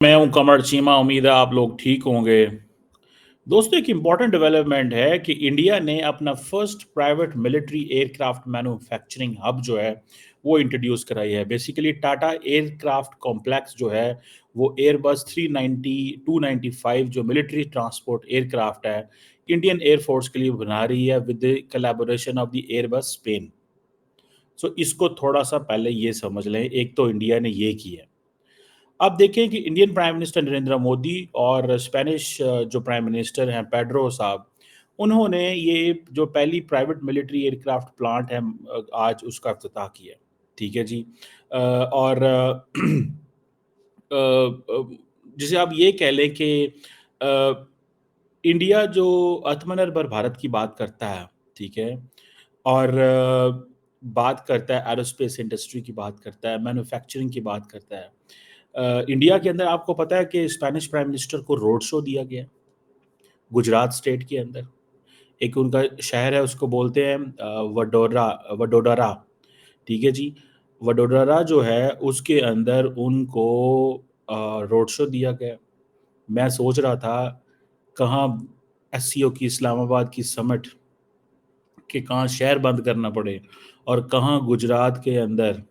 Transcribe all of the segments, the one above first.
मैं हूं कमर चीमा। उम्मीद है आप लोग ठीक होंगे। दोस्तों, एक इम्पॉर्टेंट डेवलपमेंट है कि इंडिया ने अपना first private military aircraft manufacturing hub जो है वो इंट्रोड्यूस कराई है। बेसिकली टाटा एयरक्राफ्ट कॉम्प्लेक्स जो है वो एयरबस 390 295 जो मिलिट्री ट्रांसपोर्ट एयरक्राफ्ट है इंडियन एयरफोर्स के लिए बना रही है with the collaboration of the Airbus Spain. So इसको थोड़ा सा पहले ये समझ लें, एक तो इंडिया ने ये किया। अब देखें कि Indian prime minister Narendra Modi और स्पेनिश जो प्राइम मिनिस्टर हैं पेड्रो साहब, उन्होंने ये जो पहली प्राइवेट मिलिट्री एयरक्राफ्ट प्लांट है आज उसका इफ्तिताह किया। ठीक है जी। और जिसे आप ये कह लें कि अ, इंडिया जो आत्मनिर्भर भारत की बात करता है, ठीक है, और बात करता है एरोस्पेस इंडस्ट्री की बात करता है, मैन्युफैक्चरिंग की बात करता है। इंडिया के अंदर आपको पता है कि स्पेनिश प्राइम मिनिस्टर को रोड शो दिया गया गुजरात स्टेट के अंदर। एक उनका शहर है उसको बोलते हैं वडोदरा वडोदरा। ठीक है जी। वडोदरा जो है उसके अंदर उनको रोड शो दिया गया। मैं सोच रहा था कहाँ एससीओ की इस्लामाबाद की समिट कि कहाँ शहर बंद करना पड़े और कहाँ गुजरात के अंदर,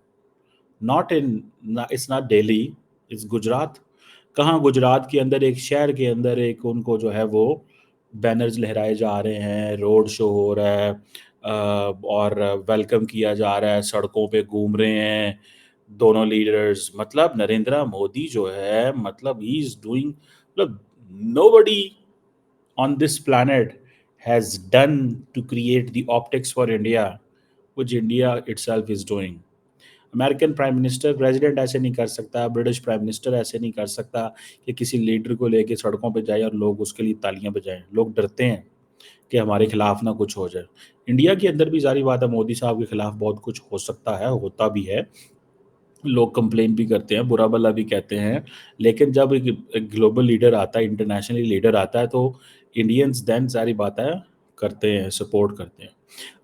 not in, it's not Delhi, it's Gujarat. कहाँ गुजरात के अंदर एक शहर के अंदर एक उनको जो है वो बैनर्स लहराए जा रहे हैं, रोड शो हो रहा है, और वेलकम किया जा रहा है, सड़कों पे घूम रहे हैं दोनों लीडर्स। मतलब नरेंद्र मोदी जो है, मतलब ही इज डूइंग, मतलब nobody on this planet has done to create the optics for India, which India itself is doing. American prime minister president ऐसे नहीं कर सकता, ब्रिटिश प्राइम मिनिस्टर ऐसे नहीं कर सकता कि किसी लीडर को लेके सड़कों पे जाए और लोग उसके लिए तालियां बजाएं। लोग डरते हैं कि हमारे खिलाफ ना कुछ हो जाए। इंडिया के अंदर भी जारी बात है मोदी साहब के खिलाफ बहुत कुछ हो सकता है, होता भी है। लोग कंप्लेन भी करते हैं, बुरा भला भी कहते हैं, लेकिन जब एक ग्लोबल लीडर आता है, इंटरनेशनली लीडर आता है, तो इंडियंस देन सारी बातें करते हैं, सपोर्ट करते हैं।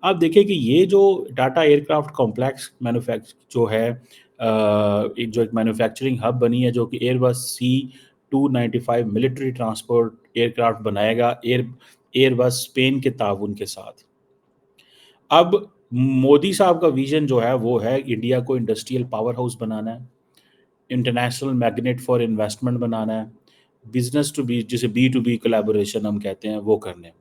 आप देखिए कि ये जो टाटा एयरक्राफ्ट कॉम्प्लेक्स जो है, एक मैन्युफैक्चरिंग हब बनी है जो कि Airbus C295 military transport aircraft बनाएगा एयरबस स्पेन के ताउन के साथ। अब मोदी साहब का विजन जो है वो है इंडिया को इंडस्ट्रियल पावर हाउस बनाना है, इंटरनेशनल मैग्नेट फॉर इन्वेस्टमेंट बनाना है, बिजनेस टू बी जिसे B2B कोलैबोरेशन हम कहते हैं वो करने हैं।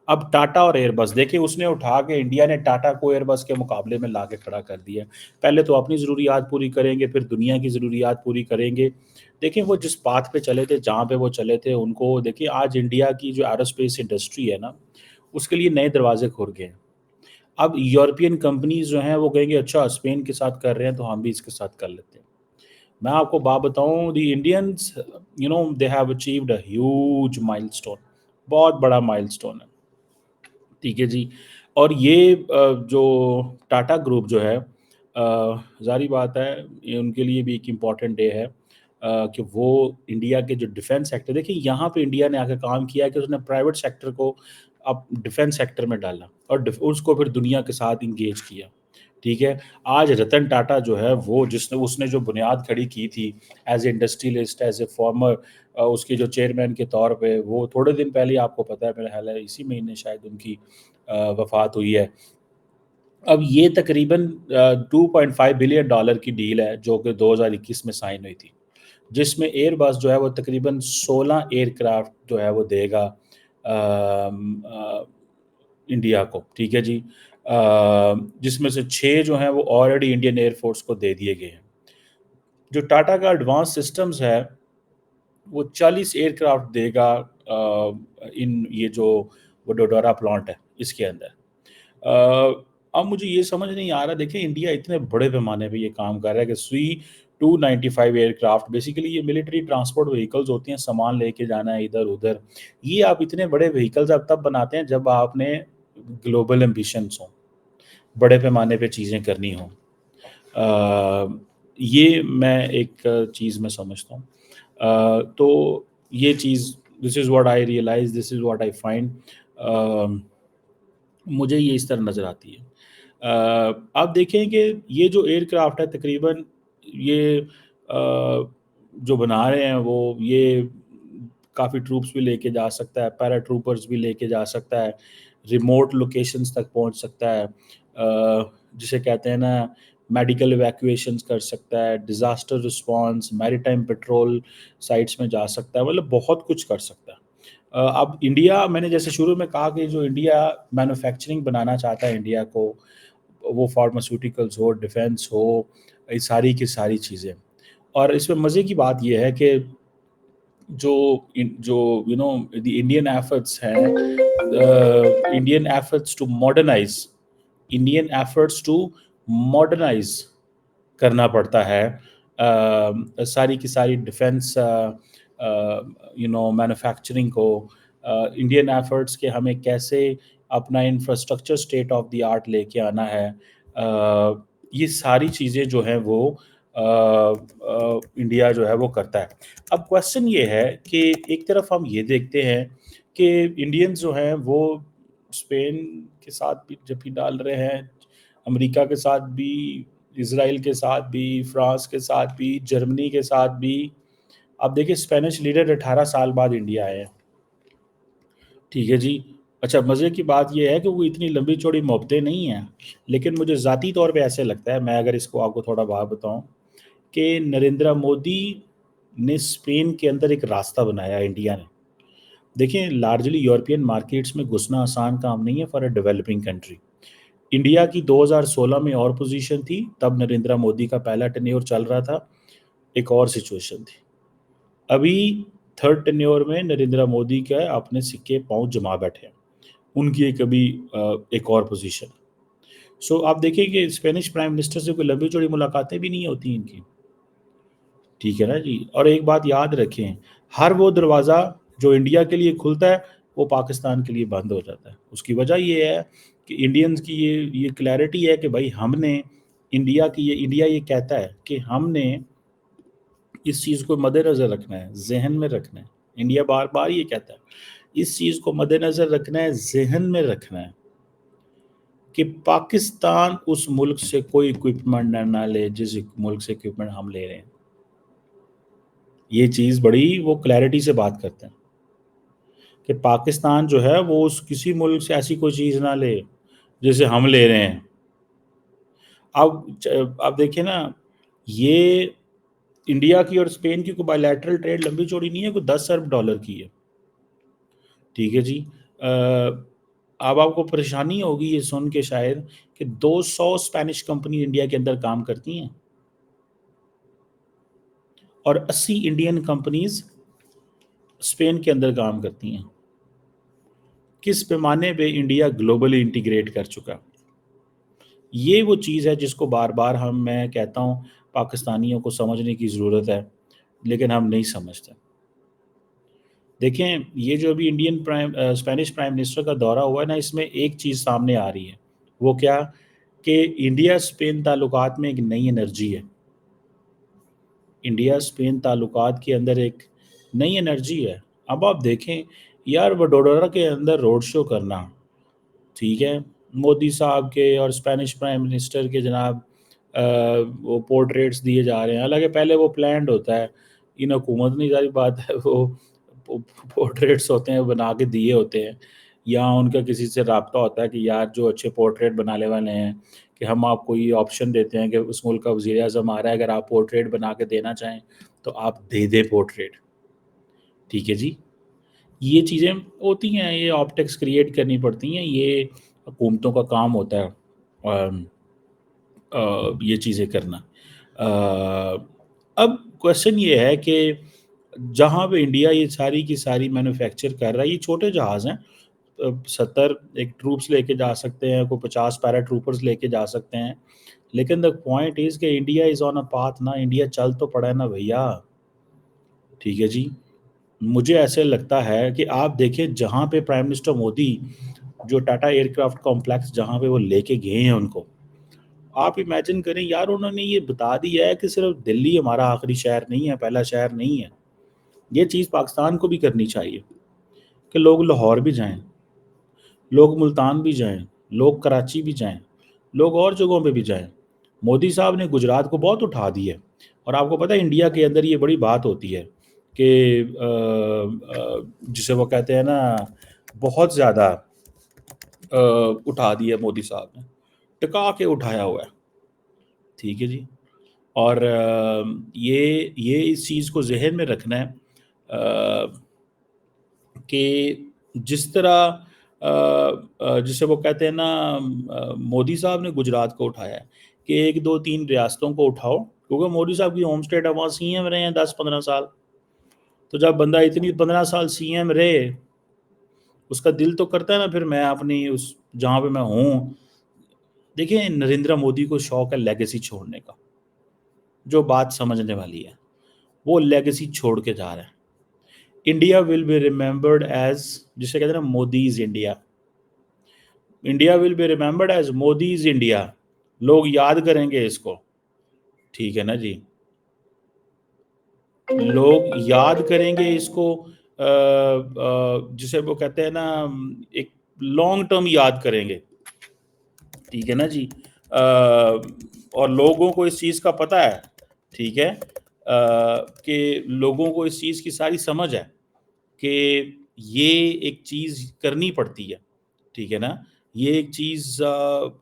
अब टाटा और एयरबस देखिए, उसने उठा के इंडिया ने टाटा को एयरबस के मुकाबले में ला के खड़ा कर दिया। पहले तो अपनी ज़रूरियात पूरी करेंगे, फिर दुनिया की ज़रूरियात पूरी करेंगे। देखिए वो जिस पाथ पे चले थे, जहाँ पे वो चले थे, उनको देखिए आज इंडिया की जो एरोस्पेस इंडस्ट्री है ना, उसके लिए नए दरवाजे खुल गए हैं। अब यूरोपियन कंपनीज़ जो हैं वो कहेंगे अच्छा स्पेन के साथ कर रहे हैं तो हम भी इसके साथ कर लेते हैं। मैं आपको बात बताऊँ, the Indians they have achieved a huge milestone, बहुत बड़ा माइलस्टोन है। ठीक है जी। और ये जो टाटा ग्रुप जो है, ज़ाहिर बात है ये उनके लिए भी एक इम्पॉर्टेंट डे है, कि वो इंडिया के जो डिफेंस सेक्टर, देखिए यहाँ पे इंडिया ने आके काम किया है कि उसने प्राइवेट सेक्टर को अब डिफेंस सेक्टर में डाला और उसको फिर दुनिया के साथ इंगेज किया। ठीक है। आज रतन टाटा जो है वो जिसने उसने जो बुनियाद खड़ी की थी as a industrialist, as a former, उसके जो चेयरमैन के तौर पे, वो थोड़े दिन पहले आपको पता है, मेरा ख्याल है इसी महीने शायद उनकी वफ़ात हुई है। अब ये तकरीबन $2.5 बिलियन की डील है जो कि 2021 में साइन हुई थी, जिसमें एयरबस जो है वो तकरीबन 16 एयरक्राफ्ट जो है वो देगा इंडिया को। ठीक है जी। जिसमें से 6 जो हैं वो ऑलरेडी इंडियन एयरफोर्स को दे दिए गए हैं। जो टाटा का एडवांस सिस्टम्स है वो 40 एयरक्राफ्ट देगा इन ये जो वडोदरा प्लांट है इसके अंदर। अब मुझे ये समझ नहीं आ रहा, देखिए इंडिया इतने बड़े पैमाने पे ये काम कर रहा है कि C295 एयरक्राफ्ट, बेसिकली ये मिलिट्री ट्रांसपोर्ट व्हीकल्स होती हैं, सामान लेके जाना है इधर उधर। ये आप इतने बड़े व्हीकल्स आप तब बनाते हैं जब आपने ग्लोबल एम्बिशंस हों, बड़े पैमाने पे चीज़ें करनी हों। ये मैं एक चीज़ मैं समझता हूँ। तो ये चीज़, this is what I realise, this is what I find, मुझे ये इस तरह नज़र आती है। आप देखें कि ये जो एयरक्राफ्ट है तकरीबन ये जो बना रहे हैं वो ये काफ़ी ट्रूप्स भी लेके जा सकता है, पैरा ट्रूपर्स भी लेके जा सकता है, रिमोट लोकेशंस तक पहुंच सकता है, जिसे कहते हैं ना मेडिकल इवैक्यूएशंस कर सकता है, disaster response, maritime petrol sites में जा सकता है, मतलब बहुत कुछ कर सकता है। अब इंडिया, मैंने जैसे शुरू में कहा कि जो इंडिया मैन्युफैक्चरिंग बनाना चाहता है इंडिया को, वो फार्मास्यूटिकल्स हो, डिफेंस हो, ये सारी की सारी चीज़ें। और इसमें मज़े की बात ये है कि जो द इंडियन एफर्ट्स हैं, Indian efforts to modernise Indian efforts to modernise करना पड़ता है सारी की सारी डिफेंस मैन्युफैक्चरिंग को, इंडियन एफर्ट्स के हमें कैसे अपना infrastructure state of the art लेके आना है, ये सारी चीज़ें जो हैं वो इंडिया जो है वो करता है। अब क्वेश्चन ये है कि एक तरफ हम ये देखते हैं कि इंडियंस जो हैं वो स्पेन के साथ भी जबकि डाल रहे हैं, अमेरिका के साथ भी, इसराइल के साथ भी, फ्रांस के साथ भी, जर्मनी के साथ भी। अब देखिए स्पेनिश लीडर 18 साल बाद इंडिया आए हैं, ठीक है जी। अच्छा, मज़े की बात ये है कि वो इतनी लंबी चौड़ी मोहब्बतें नहीं हैं, लेकिन मुझे ज़ाती तौर पे ऐसे लगता है, मैं अगर इसको आपको थोड़ा बात बताऊं, कि नरेंद्र मोदी ने स्पेन के अंदर एक रास्ता बनाया इंडिया ने। देखिए लार्जली यूरोपियन मार्केट्स में घुसना आसान काम नहीं है for a developing country. India की 2016 में और पोजीशन थी, तब नरेंद्र मोदी का पहला टेन्योर चल रहा था, एक और सिचुएशन थी। अभी थर्ड टेन्योर में नरेंद्र मोदी के अपने सिक्के पाँव जमा बैठे हैं, उनकी एक अभी एक और पोजीशन। सो आप देखिए कि स्पेनिश प्राइम मिनिस्टर से कोई लंबी चौड़ी मुलाकातें भी नहीं होती इनकी, ठीक है ना जी। और एक बात याद रखें, हर वो दरवाज़ा जो इंडिया के लिए खुलता है वो पाकिस्तान के लिए बंद हो जाता है। उसकी वजह ये है कि इंडियंस की ये क्लैरिटी है कि भाई हमने इंडिया ये कहता है कि हमने इस चीज़ को मद्देनज़र रखना है, ज़हन में रखना है। इंडिया बार-बार ये कहता है, इस चीज़ को मद्देनज़र रखना है, ज़हन में रखना है कि पाकिस्तान उस मुल्क से कोई इक्विपमेंट ना ले जिस मुल्क से इक्विपमेंट हम ले रहे हैं। ये चीज़ बड़ी वो क्लैरिटी से बात करते हैं कि पाकिस्तान जो है वो उस किसी मुल्क से ऐसी कोई चीज़ ना ले जैसे हम ले रहे हैं। अब देखिए ना, ये इंडिया की और स्पेन की कोई बायलैटरल ट्रेड लंबी चौड़ी नहीं है, कोई 10 अरब डॉलर की है, ठीक है जी। अब आपको परेशानी होगी ये सुन के शायद कि 200 स्पेनिश कंपनी इंडिया के अंदर काम करती हैं और 80 इंडियन कंपनीज स्पेन के अंदर काम करती हैं। किस पैमाने पे इंडिया ग्लोबली इंटीग्रेट कर चुका। ये वो चीज़ है जिसको बार-बार मैं कहता हूँ पाकिस्तानियों को समझने की ज़रूरत है, लेकिन हम नहीं समझते। देखें, ये जो अभी स्पेनिश प्राइम मिनिस्टर का दौरा हुआ है ना, इसमें एक चीज़ सामने आ रही है। वो क्या? कि इंडिया स्पेन ताल्लुकात में एक नई एनर्जी है। इंडिया स्पेन ताल्लुकात के अंदर एक नई एनर्जी है। अब आप देखें यार, वडोदरा के अंदर रोड शो करना, ठीक है, मोदी साहब के और स्पेनिश प्राइम मिनिस्टर के जनाब वो पोर्ट्रेट्स दिए जा रहे हैं, हालांकि पहले वो प्लान्ड होता है, इन हुकूमत नहीं, सारी बात है वो पोर्ट्रेट्स होते हैं बना के दिए होते हैं, या उनका किसी से रब्ता होता है कि यार जो अच्छे पोर्ट्रेट बनाने वाले हैं कि हम आपको ये ऑप्शन देते हैं कि उस मुल्क का वज़ीर आज़म आ रहा है, अगर आप पोर्ट्रेट बना के देना चाहें तो आप दे दें पोर्ट्रेट, ठीक है जी। ये चीज़ें होती हैं, ये ऑप्टिक्स क्रिएट करनी पड़ती हैं, ये हुकूमतों का काम होता है ये चीज़ें करना। अब क्वेश्चन ये है कि जहाँ पे इंडिया ये सारी की सारी मैन्युफैक्चर कर रहा है, ये छोटे जहाज़ हैं, 70 एक ट्रूप्स लेके जा सकते हैं, कोई 50 पैरा ट्रूपर्स लेके जा सकते हैं, लेकिन द पॉइंट इज़ कि India is on a path ना, इंडिया चल तो पड़ा है ना भैया, ठीक है जी। मुझे ऐसे लगता है कि आप देखें जहाँ पे प्राइम मिनिस्टर मोदी जो टाटा एयरक्राफ्ट कॉम्प्लेक्स जहाँ पे वो लेके गए हैं उनको, आप इमेजिन करें यार, उन्होंने ये बता दिया है कि सिर्फ दिल्ली हमारा आखिरी शहर नहीं है, पहला शहर नहीं है। ये चीज़ पाकिस्तान को भी करनी चाहिए कि लोग लाहौर भी जाएं, लोग मुल्तान भी जाएं, लोग कराची भी जाएं, लोग और जगहों पे भी जाएं। मोदी साहब ने गुजरात को बहुत उठा दिया है, और आपको पता है इंडिया के अंदर ये बड़ी बात होती है कि जिसे वो कहते हैं ना, बहुत ज़्यादा उठा दिया मोदी साहब ने, टिका के उठाया हुआ है, ठीक है जी। और ये इस चीज़ को ज़हन में रखना है कि जिस तरह जिसे वो कहते हैं ना, मोदी साहब ने गुजरात को उठाया है कि 1, 2, 3 रियासतों को उठाओ, क्योंकि मोदी साहब की होम स्टेट है, वहाँ सीएम रहे हैं 10-15 साल। तो जब बंदा इतनी 15 साल सीएम रहे, उसका दिल तो करता है ना फिर मैं अपनी उस जहाँ पे मैं हूँ। देखिए नरेंद्र मोदी को शौक है लेगेसी छोड़ने का, जो बात समझने वाली है। वो लेगेसी छोड़ के जा रहा है। India will be remembered as, जिसे कहते हैं ना Modi's India. India will be remembered as Modi's India. लोग याद करेंगे इसको, ठीक है ना जी। लोग याद करेंगे इसको, जिसे वो कहते हैं ना, एक लॉन्ग टर्म याद करेंगे, ठीक है ना जी। और लोगों को इस चीज़ का पता है, ठीक है, कि लोगों को इस चीज़ की सारी समझ है कि ये एक चीज़ करनी पड़ती है, ठीक है ना। ये एक चीज़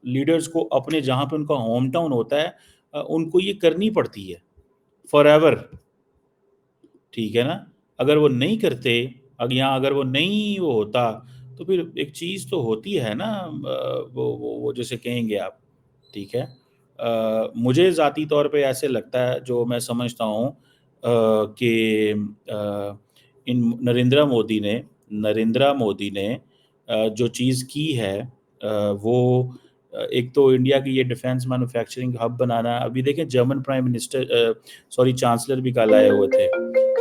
लीडर्स को अपने जहाँ पे उनका होम टाउन होता है, उनको ये करनी पड़ती है फॉरएवर, ठीक है ना। अगर वो नहीं करते, अगर वो नहीं वो होता, तो फिर एक चीज़ तो होती है ना, वो जैसे कहेंगे आप, ठीक है। मुझे ज़ाती तौर पे ऐसे लगता है, जो मैं समझता हूँ कि इन नरेंद्र मोदी ने जो चीज़ की है, वो एक तो इंडिया की ये डिफेंस मैन्युफैक्चरिंग हब बनाना। अभी देखें German prime minister, sorry chancellor भी कल आए हुए थे,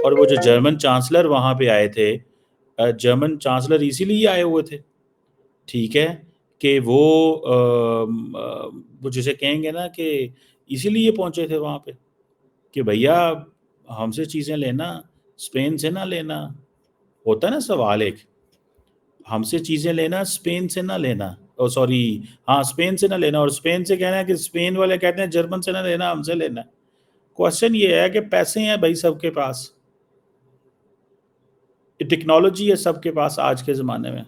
और वो जो जर्मन चांसलर वहाँ पे आए थे, जर्मन चांसलर इसीलिए आए हुए थे, ठीक है, कि वो जिसे कहेंगे ना कि इसीलिए पहुँचे थे वहाँ पे कि भैया हमसे चीज़ें लेना, स्पेन से ना लेना। होता है ना सवाल एक, हमसे चीज़ें लेना, स्पेन से ना लेना। ओह सॉरी, हाँ, स्पेन से ना लेना, और स्पेन से कहना है कि स्पेन वाले कहते हैं जर्मन से ना लेना, हमसे लेना है। क्वेश्चन ये है कि पैसे हैं भाई सबके पास, टेक्नोलॉजी है सबके पास आज के ज़माने में।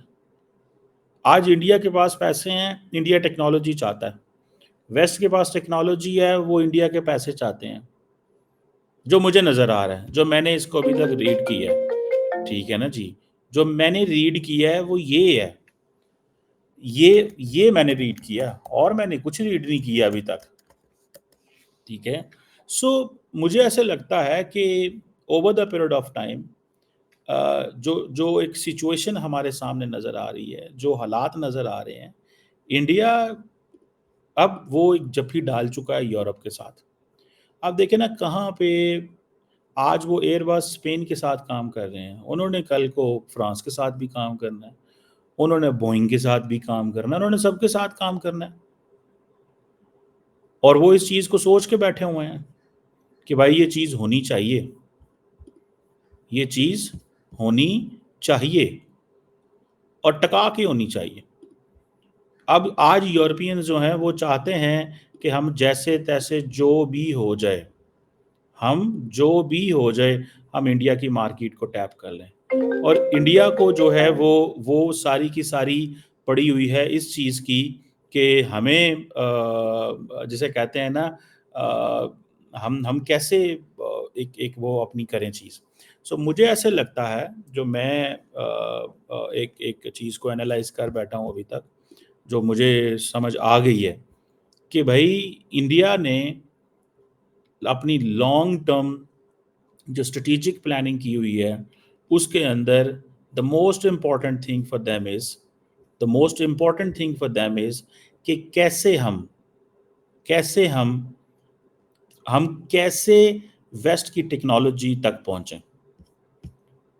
आज इंडिया के पास पैसे हैं, इंडिया टेक्नोलॉजी चाहता है। वेस्ट के पास टेक्नोलॉजी है, वो इंडिया के पैसे चाहते हैं। जो मुझे नज़र आ रहा है, जो मैंने इसको अभी तक रीड किया है, ठीक है ना जी। जो मैंने रीड किया है वो ये है, ये मैंने रीड किया, और मैंने कुछ रीड नहीं किया अभी तक, ठीक है। सो मुझे ऐसे लगता है कि over the period of time, जो जो एक सिचुएशन हमारे सामने नज़र आ रही है, जो हालात नज़र आ रहे हैं, इंडिया अब वो एक जफ्फी डाल चुका है यूरोप के साथ। आप देखें ना कहाँ पे आज वो एयरबस स्पेन के साथ काम कर रहे हैं, उन्होंने कल को फ्रांस के साथ भी काम करना है, उन्होंने बोइंग के साथ भी काम करना है, उन्होंने सबके साथ काम करना है। और वो इस चीज़ को सोच के बैठे हुए हैं कि भाई ये चीज़ होनी चाहिए, ये चीज़ होनी चाहिए, और टका के होनी चाहिए। अब आज यूरोपियंस जो हैं वो चाहते हैं कि हम जैसे-तैसे जो भी हो जाए, हम इंडिया की मार्केट को टैप कर लें। और इंडिया को जो है वो सारी की सारी पड़ी हुई है इस चीज़ की कि हमें जिसे कहते हैं ना, हम कैसे एक एक वो अपनी करें चीज़। सो मुझे ऐसे लगता है, जो मैं एक एक चीज़ को एनालाइज़ कर बैठा हूँ अभी तक, जो मुझे समझ आ गई है कि भई इंडिया ने अपनी लॉन्ग टर्म जो स्ट्रैटेजिक प्लानिंग की हुई है, उसके अंदर the most important thing for them is the most important thing for them is कि कैसे हम कैसे वेस्ट की टेक्नोलॉजी तक पहुँचे।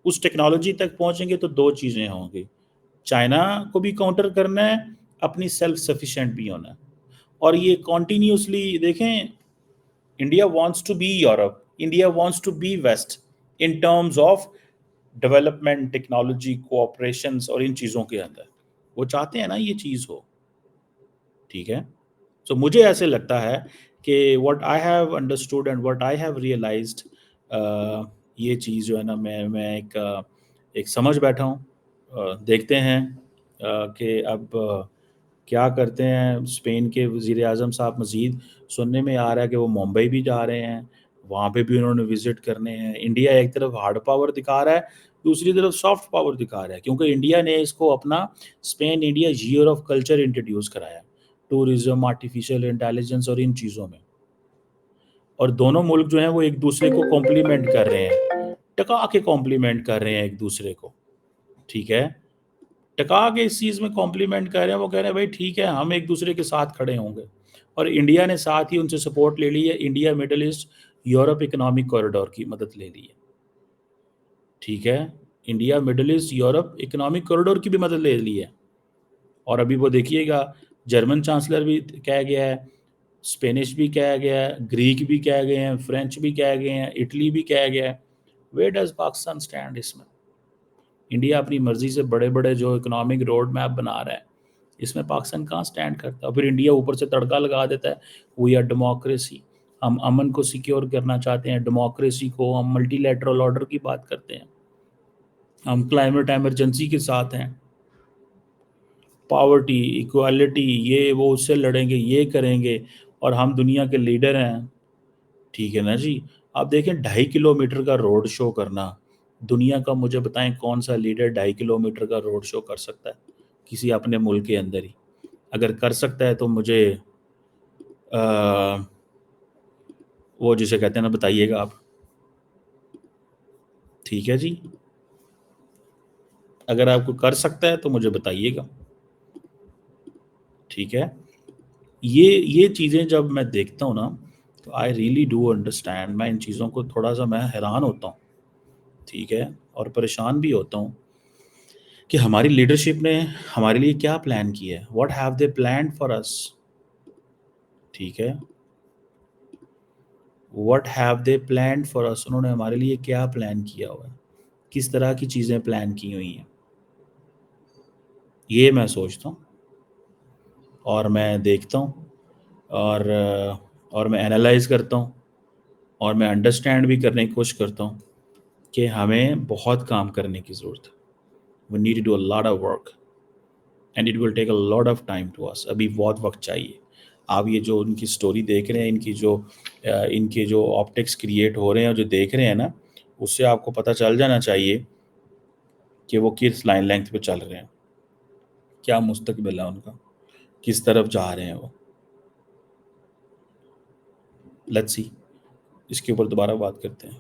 उस टेक्नोलॉजी तक पहुँचेंगे तो 2 चीज़ें होंगी, चाइना को भी काउंटर करना है, अपनी सेल्फ सफिशिएंट भी होना है। और ये कंटिन्यूअसली देखें, India wants to be Europe, India wants to be West in terms of development, technology, cooperations और इन चीज़ों के अंदर। वो चाहते हैं ना ये चीज़ हो, ठीक है? सो मुझे ऐसे लगता है कि what I have understood and what I have realised, ये चीज़ जो है ना, मैं एक समझ बैठा हूँ। देखते हैं कि अब क्या करते हैं। स्पेन के वज़ीर आज़म साहब, मज़ीद सुनने में आ रहा है कि वो मुंबई भी जा रहे हैं, वहाँ पे भी उन्होंने विज़िट करने हैं। इंडिया एक तरफ हार्ड पावर दिखा रहा है, दूसरी तरफ सॉफ्ट पावर दिखा रहा है, क्योंकि इंडिया ने इसको अपना Spain India year of culture introduce कराया, टूरिज़्म, आर्टिफ़िशियल इंटेलिजेंस और इन चीज़ों में। और दोनों मुल्क जो हैं वो एक दूसरे को कॉम्प्लीमेंट कर रहे हैं, टका के कॉम्प्लीमेंट कर रहे हैं एक दूसरे को, ठीक है? टका के इस चीज़ में कॉम्प्लीमेंट कर रहे हैं, वो कह रहे हैं भाई ठीक है, हम एक दूसरे के साथ खड़े होंगे। और इंडिया ने साथ ही उनसे सपोर्ट ले ली है, India middle east Europe economic corridor की मदद ले ली है, ठीक है? India middle east Europe economic corridor की भी मदद ले ली है। और अभी वो देखिएगा, जर्मन चांसलर भी कह गया है, स्पेनिश भी कह गया है, ग्रीक भी कह गए हैं, फ्रेंच भी कह गए हैं, इटली भी कह गया है। वेयर डज पाकिस्तान स्टैंड इसमें? इंडिया अपनी मर्जी से बड़े बड़े जो इकोनॉमिक रोड मैप बना रहा है, इसमें पाकिस्तान कहाँ स्टैंड करता है? फिर इंडिया ऊपर से तड़का लगा देता है, वी आर डेमोक्रेसी, हम अमन को सिक्योर करना चाहते हैं, डेमोक्रेसी को, हम मल्टीलैटरल ऑर्डर की बात करते हैं, हम क्लाइमेट इमरजेंसी के साथ हैं, पावर्टी, इक्वालिटी, ये वो उससे लड़ेंगे, ये करेंगे, और हम दुनिया के लीडर हैं। ठीक है ना जी? आप देखें 2.5 किलोमीटर का रोड शो करना, दुनिया का मुझे बताएं कौन सा लीडर 2.5 किलोमीटर का रोड शो कर सकता है किसी अपने मुल्क के अंदर ही? अगर कर सकता है तो मुझे अ, वो जिसे कहते हैं ना, बताइएगा आप। ठीक है जी, अगर आपको कर सकता है तो मुझे बताइएगा, ठीक है? ये चीज़ें जब मैं देखता हूँ ना, तो आई रियली डू अंडरस्टैंड, मैं इन चीज़ों को थोड़ा-सा मैं हैरान होता हूँ, ठीक है? और परेशान भी होता हूँ कि हमारी लीडरशिप ने हमारे लिए क्या प्लान किया है? What have they planned for us? ठीक है? What have they planned for us? उन्होंने हमारे लिए क्या प्लान किया हुआ है? किस तरह की चीज़ें प्लान की हुई हैं? ये मैं सोचता हूँ और मैं देखता हूँ, और और मैं एनालाइज़ करता हूँ, और मैं अंडरस्टैंड भी करने की कोशिश करता हूँ कि हमें बहुत काम करने की ज़रूरत है। We need to do a lot of work and it will take a lot of time to us. अभी बहुत वक्त चाहिए। आप ये जो उनकी स्टोरी देख रहे हैं, इनके जो ऑप्टिक्स क्रिएट हो रहे हैं, जो देख रहे हैं ना, उससे आपको पता चल जाना चाहिए कि वो किस लाइन लेंथ पे चल रहे हैं, क्या मुस्तकबिल है उनका, किस तरफ जा रहे हैं वो। लेट्स सी, इसके ऊपर दोबारा बात करते हैं।